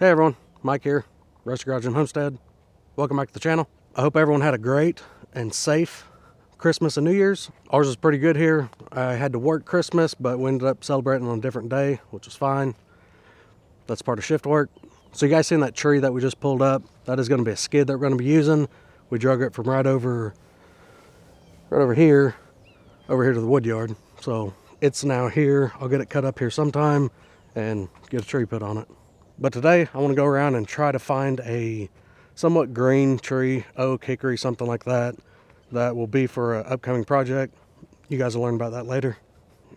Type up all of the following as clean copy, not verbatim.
Hey everyone, Mike here, Rusty Garage and Homestead. Welcome back to the channel. I hope everyone had a great and safe Christmas and New Year's. Ours was pretty good here. I had to work Christmas, but we ended up celebrating on a different day, which was fine. That's part of shift work. So you guys seen that tree that we just pulled up? That is going to be a skid that we're going to be using. We drug it from right over here to the wood yard. So it's now here. I'll get it cut up here sometime and get a tree put on it. But today I want to go around and try to find a somewhat green tree, oak, hickory, something like that, that will be for an upcoming project. You guys will learn about that later.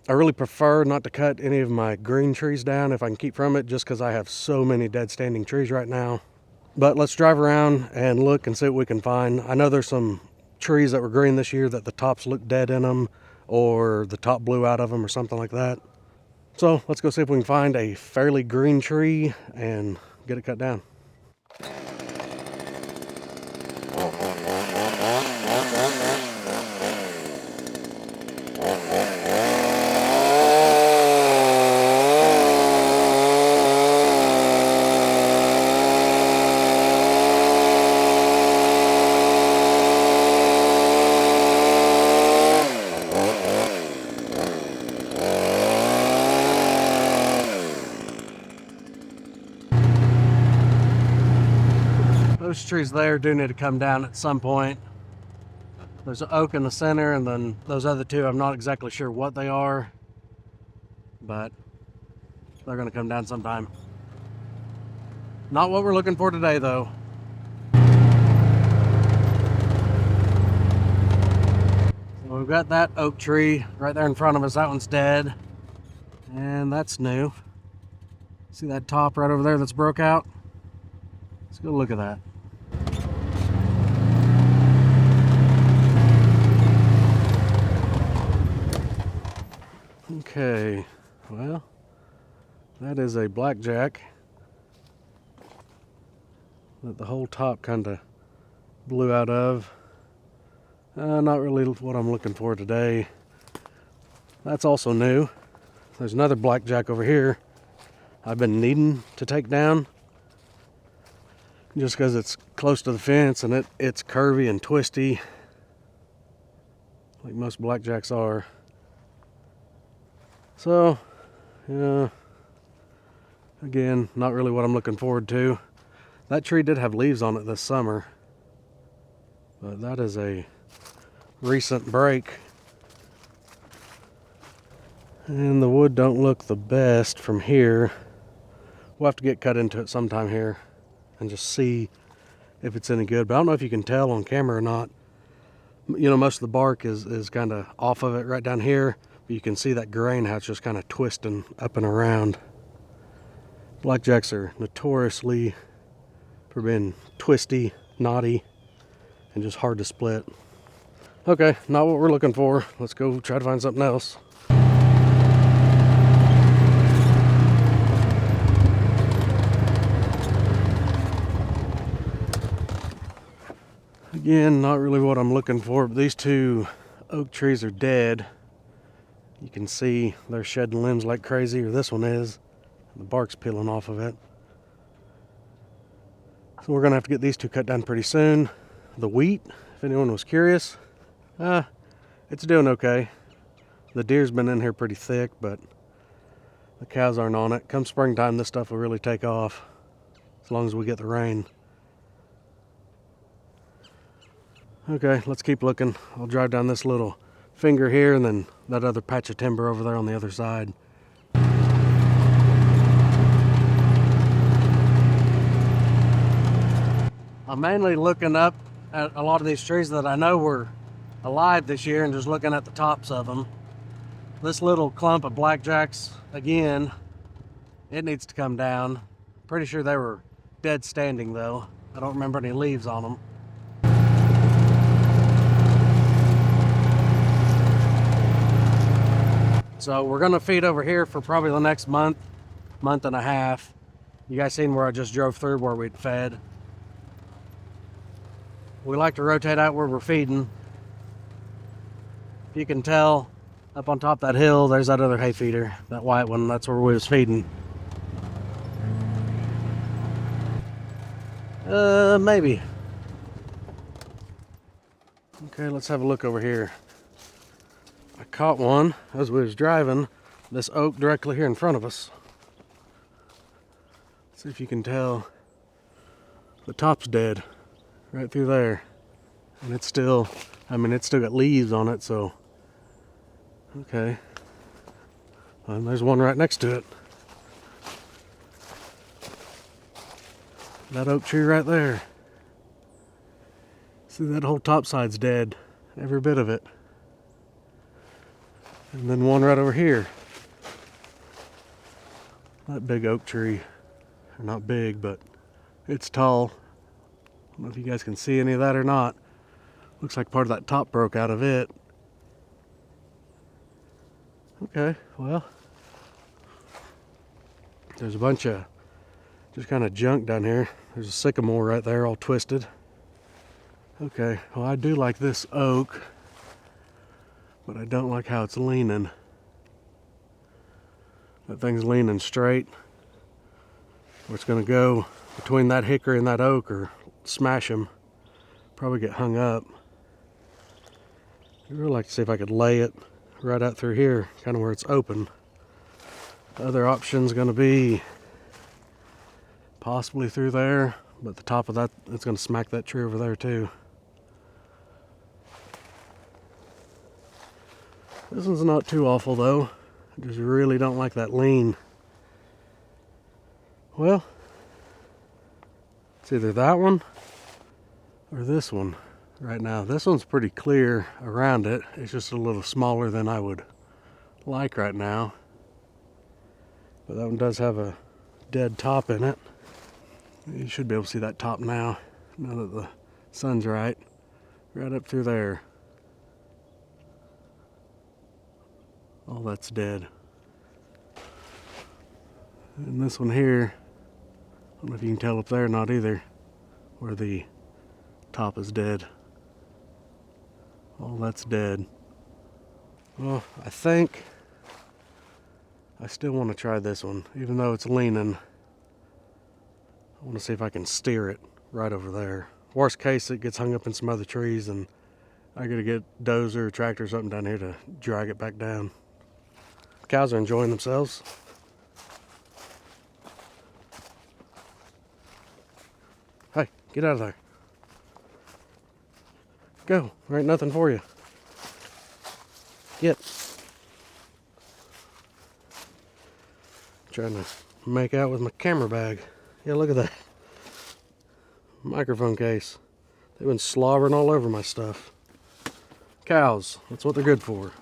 I really prefer not to cut any of my green trees down if I can keep from it, just because I have so many dead standing trees right now. But let's drive around and look and see what we can find. I know there's some trees that were green this year that the tops look dead in them, or the top blew out of them or something like that. So let's go see if we can find a fairly green tree and get it cut down. Those trees there do need to come down at some point. There's an oak in the center, and then those other two, I'm not exactly sure what they are, but they're going to come down sometime. Not what we're looking for today, though. So we've got that oak tree right there in front of us. That one's dead, and that's new. See that top right over there that's broke out? Let's go look at that. Okay, well, that is a blackjack that the whole top kind of blew out of. Not really what I'm looking for today. That's also new. There's another blackjack over here I've been needing to take down, just because it's close to the fence and it's curvy and twisty, like most blackjacks are. So, yeah, again, not really what I'm looking forward to. That tree did have leaves on it this summer, but that is a recent break. And the wood don't look the best from here. We'll have to get cut into it sometime here and just see if it's any good. But I don't know if you can tell on camera or not. You know, most of the bark is kind of off of it right down here. But you can see that grain, how it's just kind of twisting up and around. Blackjacks are notoriously for being twisty, knotty, and just hard to split. Okay, not what we're looking for. Let's go try to find something else. Again, not really what I'm looking for, but these two oak trees are dead. You can see they're shedding limbs like crazy, or this one is. The bark's peeling off of it. So we're gonna have to get these two cut down pretty soon. The wheat, if anyone was curious, it's doing okay. The deer's been in here pretty thick, but the cows aren't on it. Come springtime, this stuff will really take off, as long as we get the rain. Okay, let's keep looking. I'll drive down this little finger here and then that other patch of timber over there on the other side. I'm mainly looking up at a lot of these trees that I know were alive this year and just looking at the tops of them. This little clump of blackjacks, again, it needs to come down. Pretty sure they were dead standing though. I don't remember any leaves on them. So we're gonna feed over here for probably the next month and a half. You guys seen where I just drove through where we'd fed. We like to rotate out where we're feeding. If you can tell, up on top of that hill, there's that other hay feeder, that white one, that's where we was feeding. Maybe. Okay, let's have a look over here. I caught one as we was driving this oak directly here in front of us. See if you can tell the top's dead right through there. And it's still, it's still got leaves on it, so. Okay. And there's one right next to it. That oak tree right there. See, that whole top side's dead. Every bit of it. And then one right over here. That big oak tree. Not big, but it's tall. I don't know if you guys can see any of that or not. Looks like part of that top broke out of it. Okay, well. There's a bunch of just kind of junk down here. There's a sycamore right there all twisted. Okay, well, I do like this oak, but I don't like how it's leaning. That thing's leaning straight. Or it's going to go between that hickory and that oak or smash them. Probably get hung up. I'd really like to see if I could lay it right out through here, kind of where it's open. The other option's going to be possibly through there, but the top of that, it's going to smack that tree over there too. This one's not too awful though. I just really don't like that lean. Well, it's either that one or this one right now. This one's pretty clear around it. It's just a little smaller than I would like right now. But that one does have a dead top in it. You should be able to see that top now that the sun's right up through there. All that's dead. And this one here, I don't know if you can tell up there or not either, where the top is dead. All that's dead. Well, I think I still want to try this one, even though it's leaning. I want to see if I can steer it right over there. Worst case, it gets hung up in some other trees and I gotta get dozer or tractor or something down here to drag it back down. Cows are enjoying themselves. Hey, get out of there. Go, there ain't nothing for you. Get. Trying to make out with my camera bag. Yeah, look at that. Microphone case. They've been slobbering all over my stuff. Cows, that's what they're good for.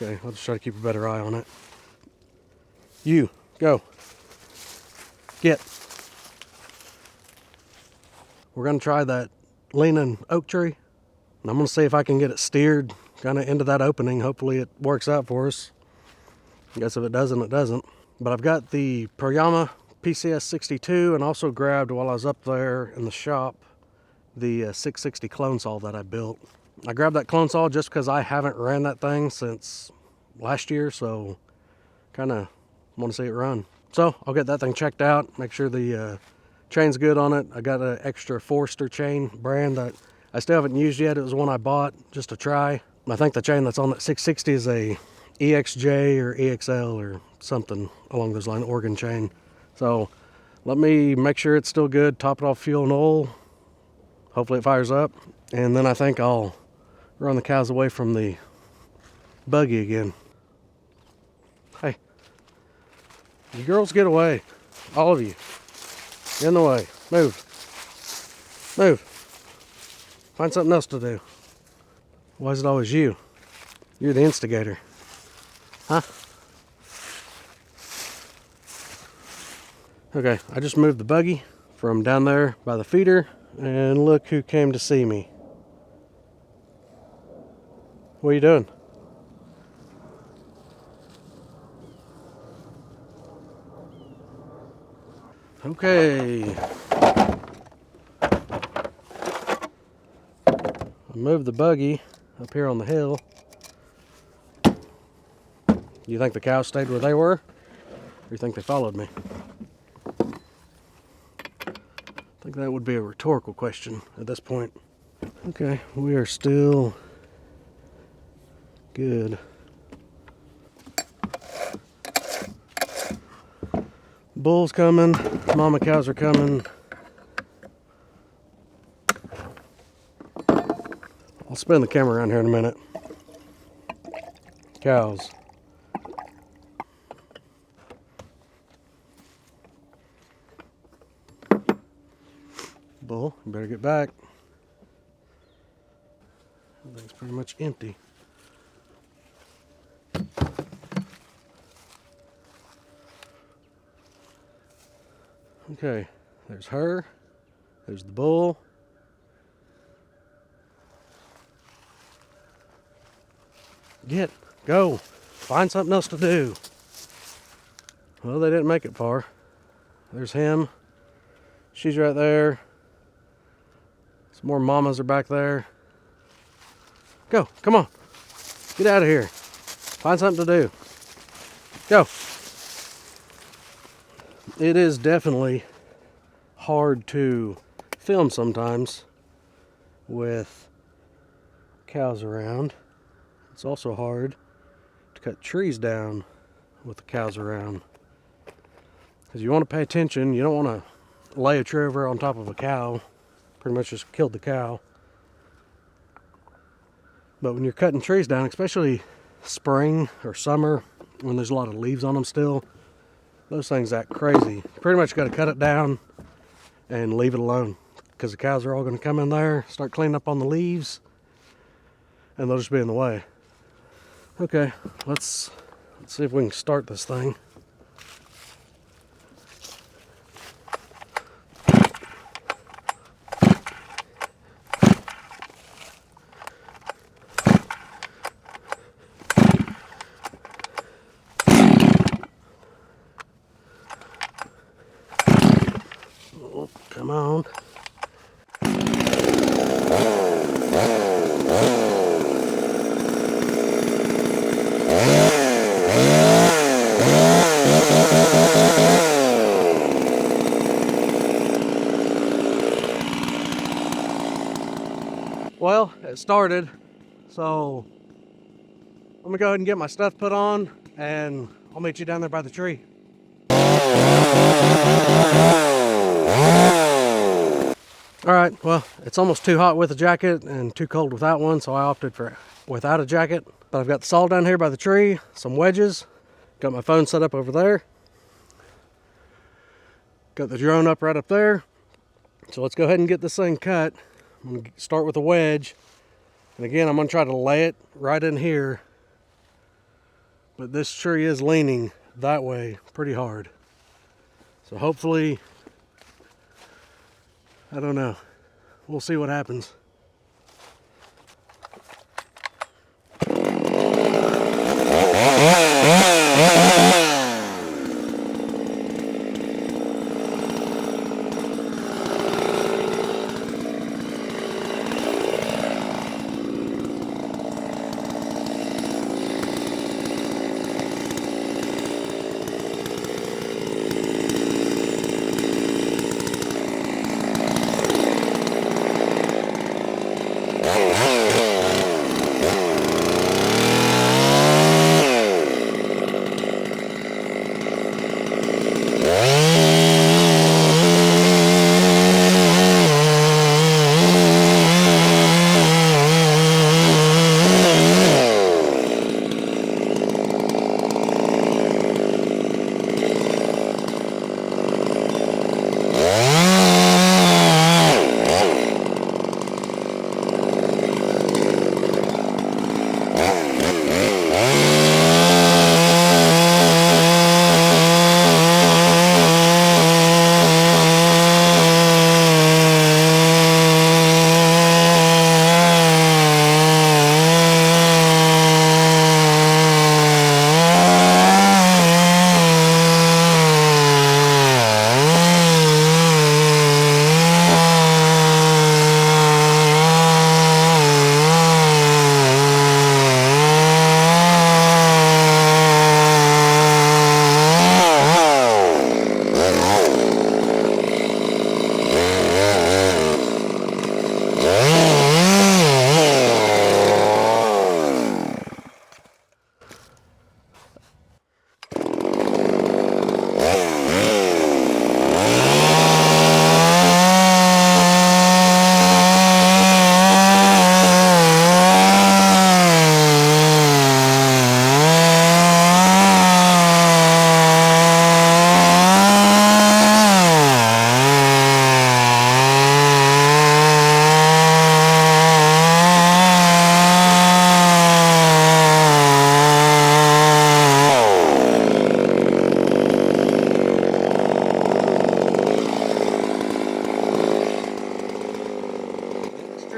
Okay, I'll just try to keep a better eye on it. You, go. Get. We're gonna try that leaning oak tree. And I'm gonna see if I can get it steered kind of into that opening. Hopefully it works out for us. I guess if it doesn't, it doesn't. But I've got the Proyama PCS 62 and also grabbed while I was up there in the shop the 660 clone saw that I built. I grabbed that clone saw just because I haven't ran that thing since last year, so kind of want to see it run. So I'll get that thing checked out, make sure the chain's good on it. I got an extra Forester chain brand that I still haven't used yet. It was one I bought just to try. I think the chain that's on that 660 is a EXJ or EXL or something along those lines, Oregon chain. So let me make sure it's still good, top it off fuel and oil. Hopefully it fires up. And then I think I'll run the cows away from the buggy again. Hey, you girls get away. All of you. In the way. Move. Move. Find something else to do. Why is it always you? You're the instigator. Huh? Okay, I just moved the buggy from down there by the feeder, and look who came to see me. What are you doing? Okay. I moved the buggy up here on the hill. You think the cows stayed where they were? Or you think they followed me? think that would be a rhetorical question at this point. Okay, we are still good. Bull's coming, mama cows are coming. I'll spin the camera around here in a minute. Cows. Bull, you better get back. Everything's pretty much empty. Okay, there's her. There's the bull. Go. Find something else to do. Well, they didn't make it far. There's him. She's right there. Some more mamas are back there. Go, come on. Get out of here. Find something to do. Go. It is definitely hard to film sometimes with cows around. It's also hard to cut trees down with the cows around. Because you want to pay attention. You don't want to lay a tree over on top of a cow. Pretty much just killed the cow. But when you're cutting trees down, especially spring or summer, when there's a lot of leaves on them still, those things act crazy. You pretty much got to cut it down and leave it alone. Because the cows are all going to come in there, start cleaning up on the leaves, and they'll just be in the way. Okay, let's see if we can start this thing. Oh, come on. Well, it started, so I'm gonna go ahead and get my stuff put on, and I'll meet you down there by the tree. All right, well, it's almost too hot with a jacket and too cold without one, so I opted for without a jacket. But I've got the saw down here by the tree, some wedges, got my phone set up over there, got the drone up right up there. So let's go ahead and get this thing cut. I'm gonna start with a wedge, and again, I'm gonna try to lay it right in here, but this tree is leaning that way pretty hard. So hopefully, I don't know, we'll see what happens.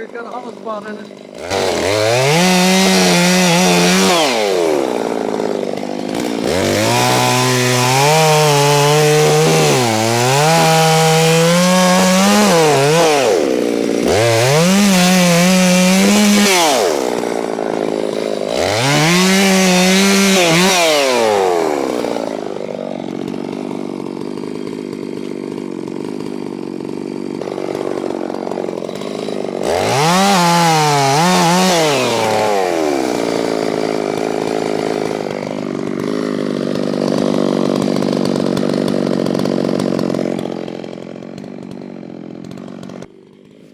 battery's got a hollow spot in it.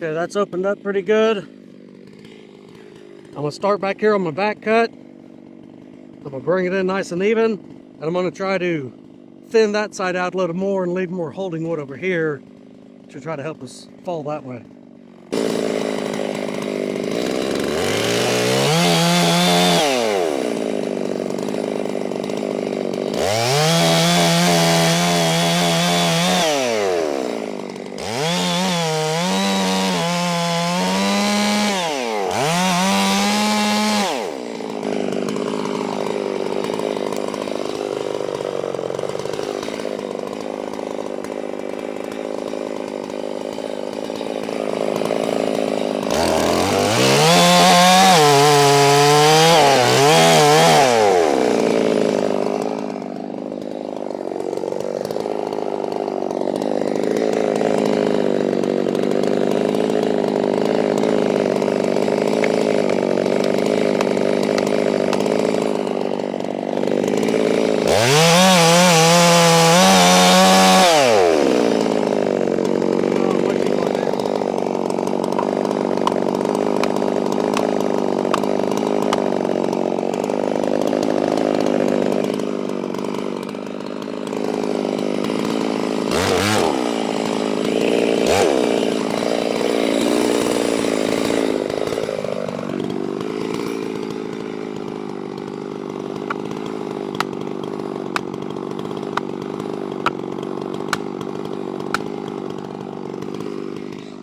Okay, that's opened up pretty good. I'm gonna start back here on my back cut. I'm gonna bring it in nice and even, and I'm gonna try to thin that side out a little more and leave more holding wood over here to try to help us fall that way.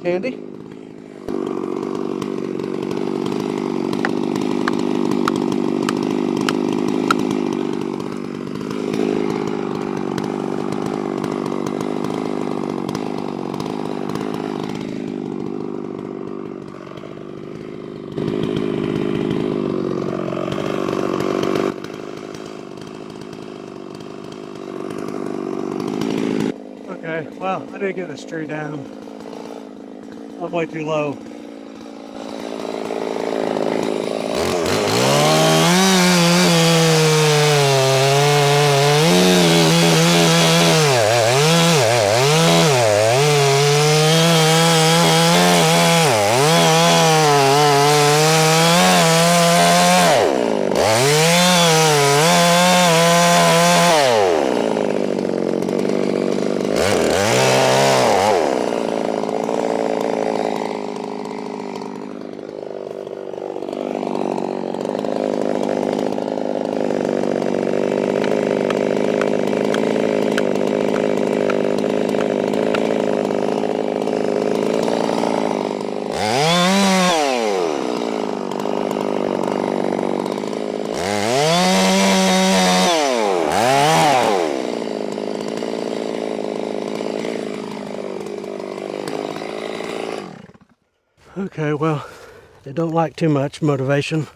Handy. Okay, well, I did get this tree down. I'm way too low. Okay, well, they don't like too much motivation.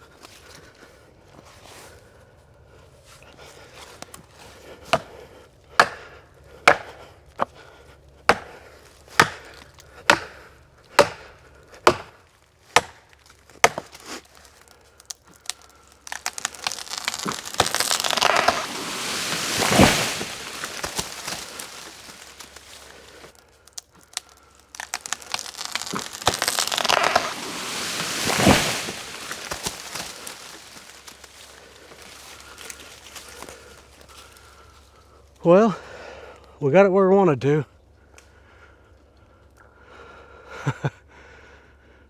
Well, we got it where we wanted to.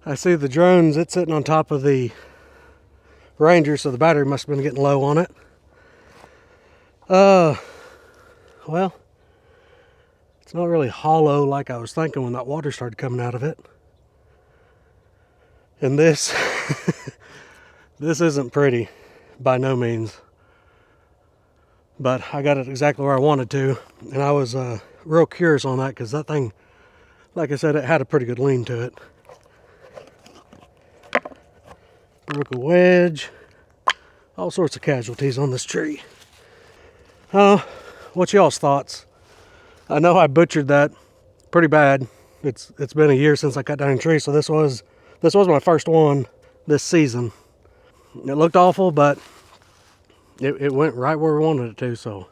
I see the drones, it's sitting on top of the Ranger, so the battery must have been getting low on it. Well, it's not really hollow like I was thinking when that water started coming out of it. And this, this isn't pretty by no means. But I got it exactly where I wanted to. And I was real curious on that because that thing, like I said, it had a pretty good lean to it. Broke a wedge. All sorts of casualties on this tree. What's y'all's thoughts? I know I butchered that pretty bad. It's been a year since I cut down a tree, so this was my first one this season. It looked awful, but it went right where we wanted it to, so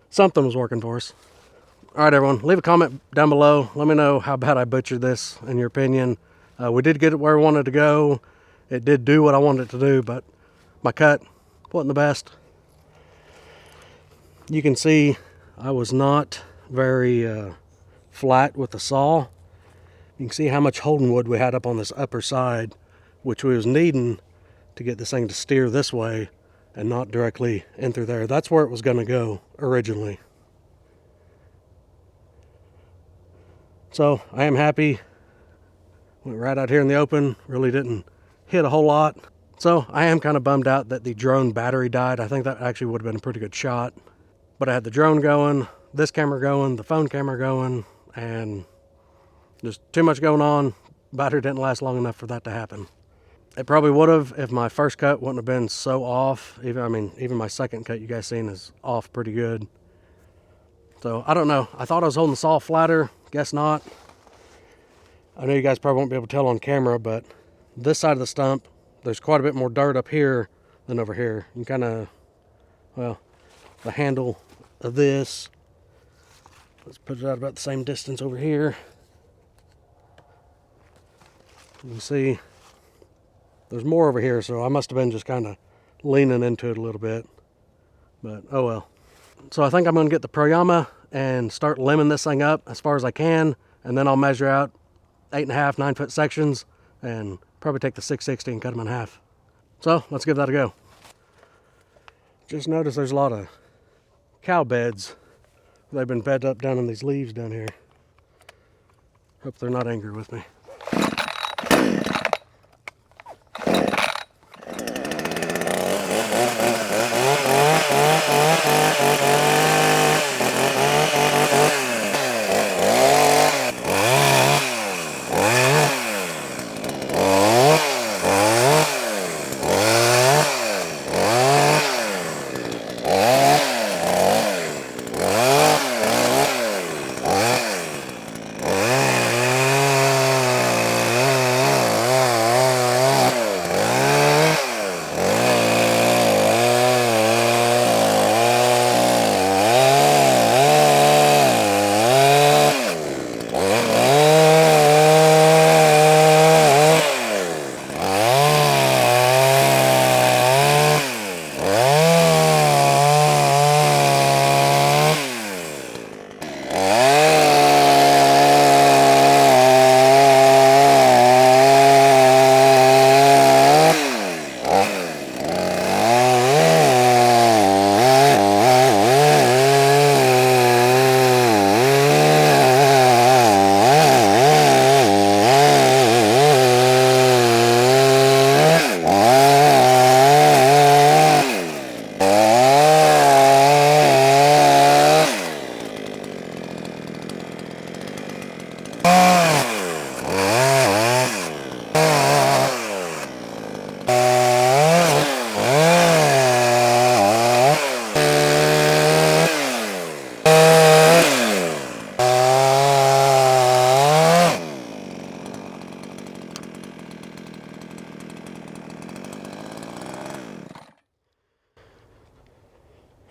something was working for us. All right, everyone, leave a comment down below. Let me know how bad I butchered this, in your opinion. We did get it where we wanted to go. It did do what I wanted it to do, but my cut wasn't the best. You can see I was not very flat with the saw. You can see how much holding wood we had up on this upper side, which we was needing to get this thing to steer this way and not directly in through there. That's where it was going to go originally. So I am happy. Went right out here in the open, really didn't hit a whole lot. So I am kind of bummed out that the drone battery died. I think that actually would have been a pretty good shot. But I had the drone going, this camera going, the phone camera going, and just too much going on. Battery didn't last long enough for that to happen. It probably would have if my first cut wouldn't have been so off. Even my second cut you guys seen is off pretty good. So I don't know. I thought I was holding the saw flatter. Guess not. I know you guys probably won't be able to tell on camera, but this side of the stump, there's quite a bit more dirt up here than over here. You can kind of, well, the handle of this, let's put it out about the same distance over here. You can see there's more over here, so I must have been just kind of leaning into it a little bit, but oh well. So I think I'm going to get the Proyama and start limbing this thing up as far as I can, and then I'll measure out 8.5, 9 foot sections and probably take the 660 and cut them in half. So let's give that a go. Just noticed there's a lot of cow beds. They've been bedded up down in these leaves down here. Hope they're not angry with me.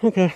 Okay.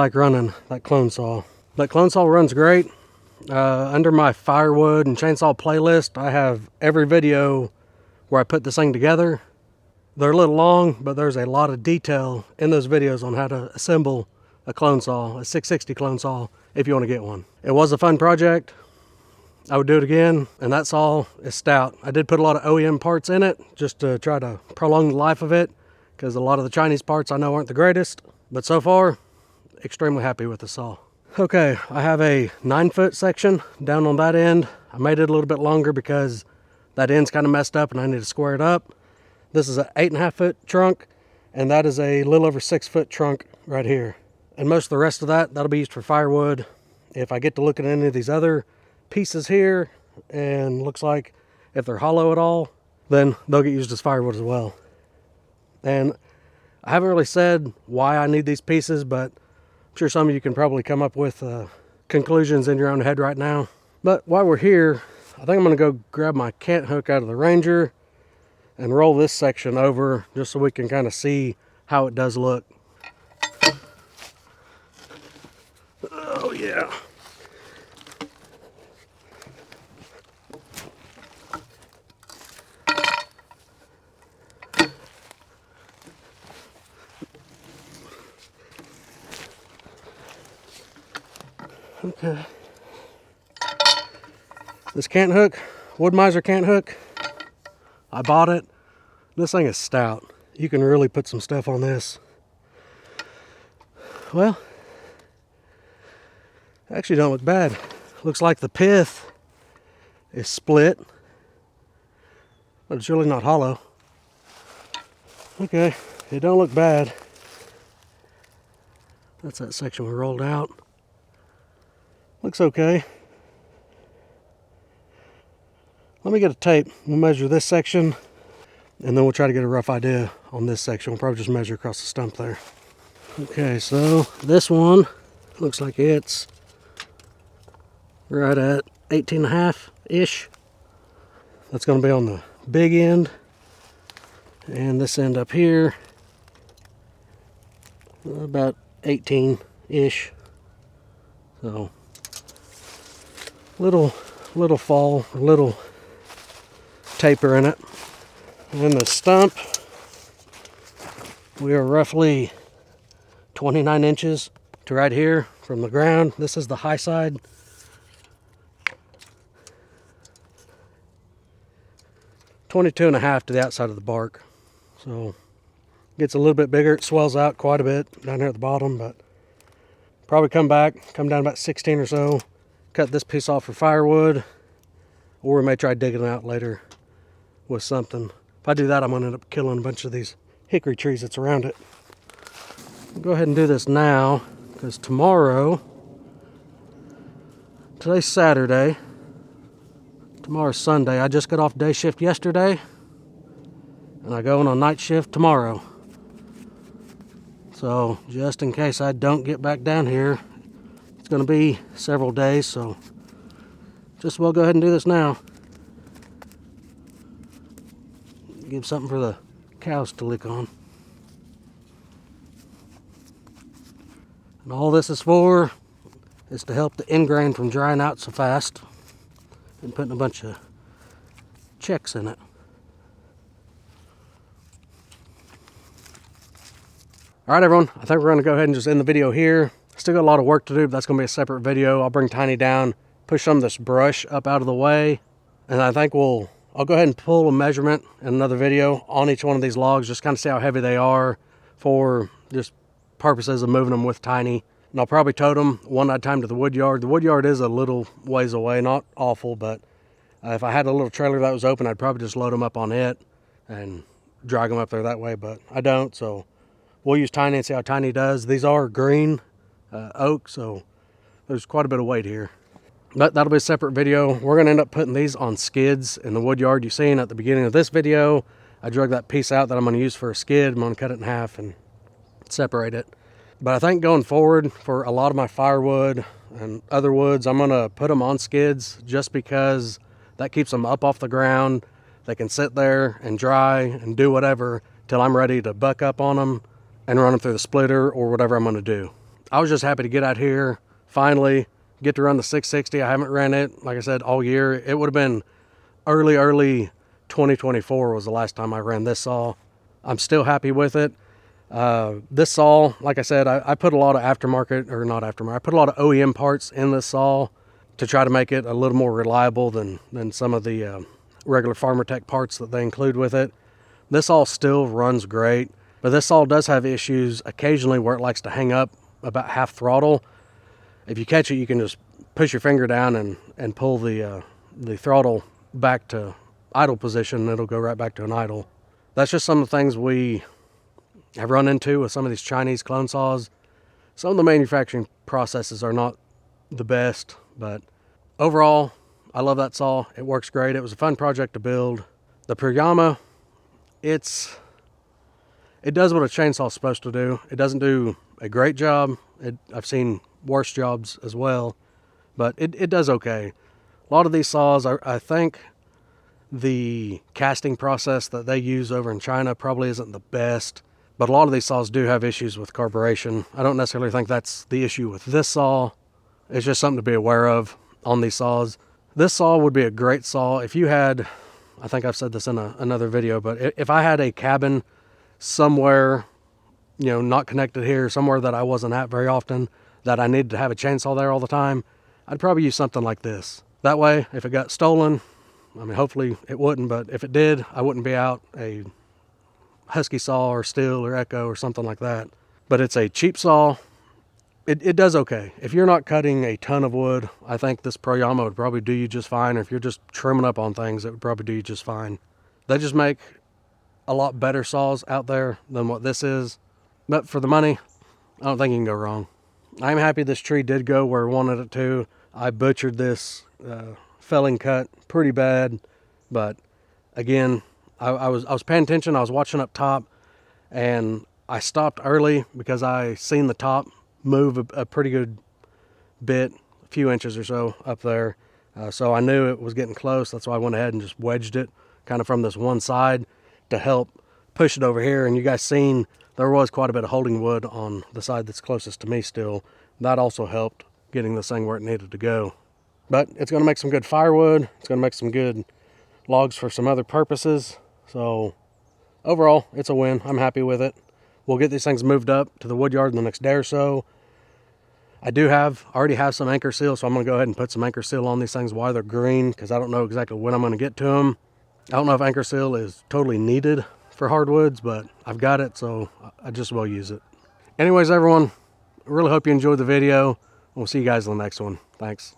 like running that clone saw. That clone saw runs great. Under my firewood and chainsaw playlist, I have every video where I put this thing together. They're a little long, but there's a lot of detail in those videos on how to assemble a clone saw, a 660 clone saw, if you want to get one. It was a fun project. I would do it again, and that saw is stout. I did put a lot of OEM parts in it just to try to prolong the life of it, because a lot of the Chinese parts I know aren't the greatest, but so far, extremely happy with the saw. Okay, I have a 9-foot section down on that end. I made it a little bit longer because that end's kind of messed up and I need to square it up. This is an 8.5-foot trunk, and that is a little over 6-foot trunk right here. And most of the rest of that'll be used for firewood. If I get to look at any of these other pieces here, and looks like if they're hollow at all, then they'll get used as firewood as well. And I haven't really said why I need these pieces, but I'm sure some of you can probably come up with conclusions in your own head right now. But while we're here, I think I'm going to go grab my cant hook out of the Ranger and roll this section over just so we can kind of see how it does look. Oh yeah. Okay. This cant hook, Wood Miser cant hook, I bought it. This thing is stout. You can really put some stuff on this. Well, actually don't look bad. Looks like the pith is split, but it's really not hollow. Okay, it don't look bad. That's that section we rolled out. Looks okay. Let me get a tape. We'll measure this section, and then we'll try to get a rough idea on this section. We'll probably just measure across the stump there. Okay, so this one looks like it's right at 18.5-ish. That's going to be on the big end. And this end up here, about 18-ish. So, little fall, a little taper in it. And then the stump, we are roughly 29 inches to right here from the ground. This is the high side. (22.5) to the outside of the bark. So gets a little bit bigger. It swells out quite a bit down here at the bottom, but probably come down about 16 or so, cut this piece off for firewood, or we may try digging it out later with something. If I do that, I'm going to end up killing a bunch of these hickory trees that's around it. I'll go ahead and do this now, because today's Saturday, tomorrow's Sunday. I just got off day shift yesterday, and I go on night shift tomorrow. So just in case I don't get back down here, it's going to be several days, so just we'll go ahead and do this now. Give something for the cows to lick on. And all this is for is to help the end grain from drying out so fast and putting a bunch of checks in it. All right, everyone, I think we're going to go ahead and just end the video here. Still got a lot of work to do, but that's going to be a separate video. I'll bring Tiny down, push some of this brush up out of the way, and I think I'll go ahead and pull a measurement in another video on each one of these logs, just kind of see how heavy they are for just purposes of moving them with Tiny. And I'll probably tote them one at a time to the wood yard. The wood yard is a little ways away, not awful, but if I had a little trailer that was open, I'd probably just load them up on it and drag them up there that way, but I don't, so we'll use Tiny and see how Tiny does. These are green oak, so there's quite a bit of weight here. But that'll be a separate video. We're going to end up putting these on skids in the wood yard. You've seen at the beginning of this video, I drug that piece out that I'm going to use for a skid. I'm going to cut it in half and separate it. But I think going forward, for a lot of my firewood and other woods, I'm going to put them on skids just because that keeps them up off the ground. They can sit there and dry and do whatever till I'm ready to buck up on them and run them through the splitter or whatever I'm going to do. I was just happy to get out here, finally get to run the 660. I haven't ran it, like I said, all year. It would have been early 2024 was the last time I ran this saw. I'm still happy with it. This saw, like I said, I put a lot of aftermarket, or not aftermarket, I put a lot of OEM parts in this saw to try to make it a little more reliable than some of the regular Farmer Tech parts that they include with it. This saw still runs great, but this saw does have issues occasionally where it likes to hang up about half throttle. If you catch it, you can just push your finger down and pull the throttle back to idle position, and it'll go right back to an idle. That's just some of the things we have run into with some of these Chinese clone saws. Some of the manufacturing processes are not the best, but overall, I love that saw. It works great. It was a fun project to build. The Proyama, it does what a chainsaw's supposed to do. It doesn't do a great job. I've seen worse jobs as well, but it does okay. A lot of these saws, I think the casting process that they use over in China probably isn't the best, but a lot of these saws do have issues with carburation. I don't necessarily think that's the issue with this saw. It's just something to be aware of on these saws. This saw would be a great saw if you had, I think I've said this in another video, but if I had a cabin somewhere, you know, not connected here, somewhere that I wasn't at very often, that I needed to have a chainsaw there all the time, I'd probably use something like this. That way, if it got stolen, I mean, hopefully it wouldn't, but if it did, I wouldn't be out a Husky saw or Stihl or Echo or something like that. But it's a cheap saw. It does okay. If you're not cutting a ton of wood, I think this Proyama would probably do you just fine. Or if you're just trimming up on things, it would probably do you just fine. They just make a lot better saws out there than what this is. But for the money, I don't think you can go wrong. I'm happy this tree did go where I wanted it to. I butchered this felling cut pretty bad, but again, I was paying attention. I was watching up top, and I stopped early because I seen the top move a pretty good bit, a few inches or so up there. So I knew it was getting close. That's why I went ahead and just wedged it kind of from this one side to help push it over here. And you guys seen there was quite a bit of holding wood on the side that's closest to me still. That also helped getting this thing where it needed to go. But it's going to make some good firewood. It's going to make some good logs for some other purposes. So overall, it's a win. I'm happy with it. We'll get these things moved up to the wood yard in the next day or so. I already have some anchor seal, so I'm going to go ahead and put some anchor seal on these things while they're green, because I don't know exactly when I'm going to get to them. I don't know if anchor seal is totally needed for hardwoods, but I've got it, so I just will use it. Anyways, everyone, I really hope you enjoyed the video. We'll see you guys in the next one. Thanks.